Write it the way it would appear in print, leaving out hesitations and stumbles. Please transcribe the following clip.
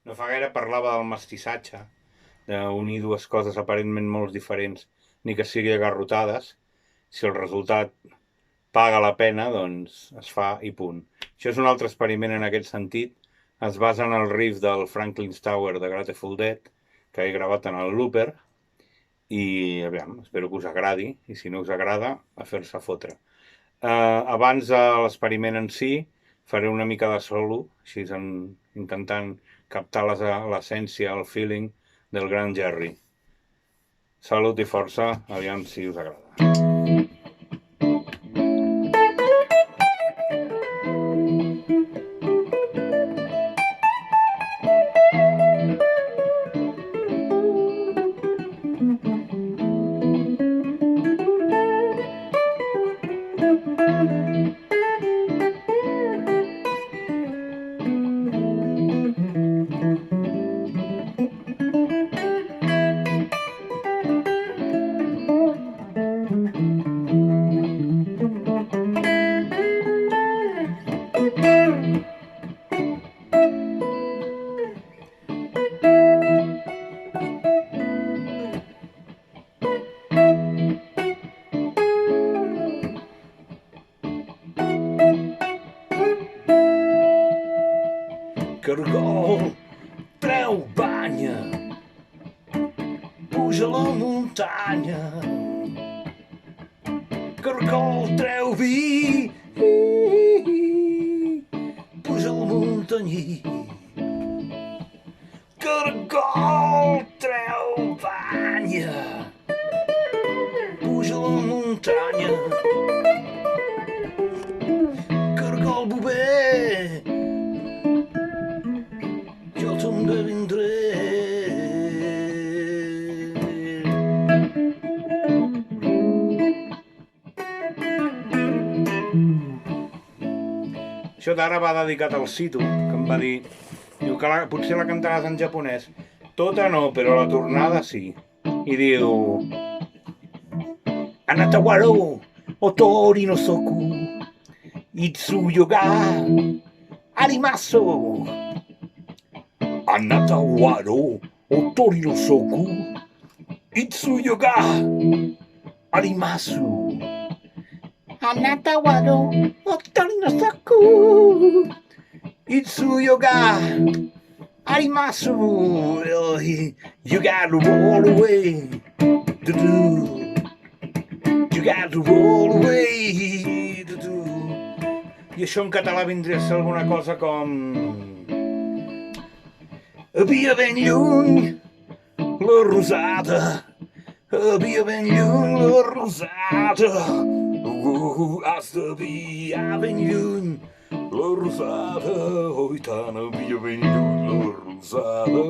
No fa gaire parlava del mestissatge, d'unir dues coses aparentment molt diferents, ni que sigui agarrotades. Si el resultat paga la pena, doncs es fa i punt. Això és un altre experiment en aquest sentit. Es basa en el riff del Franklin's Tower de Grateful Dead, que he gravat en el Looper, i aviam, espero que us agradi, i si no us agrada, a fer-se fotre. Abans de l'experiment en si, faré una mica de solo, així intentant captar l'essència, el feeling del gran Jerry. Salut i força, aviam si us agrada. Cargol, treu banya, puja a la muntanya. Cargol, treu vi, puja a la muntanya. Cargol, treu banya, puja a la muntanya. Cargol, bover, jo també vindré. Això d'ara va dedicat al Situ, que em va dir, diu que potser la cantaràs en japonès. Tota no, però la tornada sí. I diu: Anata waro otori no soku itsuyo ga arimasu. Anata waro otori no soku itsuyo ga arimasu. Anata waro otori no soku itsuyo ga arimasu. You gotta roll away. You gotta roll away. I això en català vindria a ser alguna cosa com: havia ben lluny la rosada, havia ben lluny la rosada. Has d'haver ben lluny la rosada, oh i tant, havia ben lluny la rosada.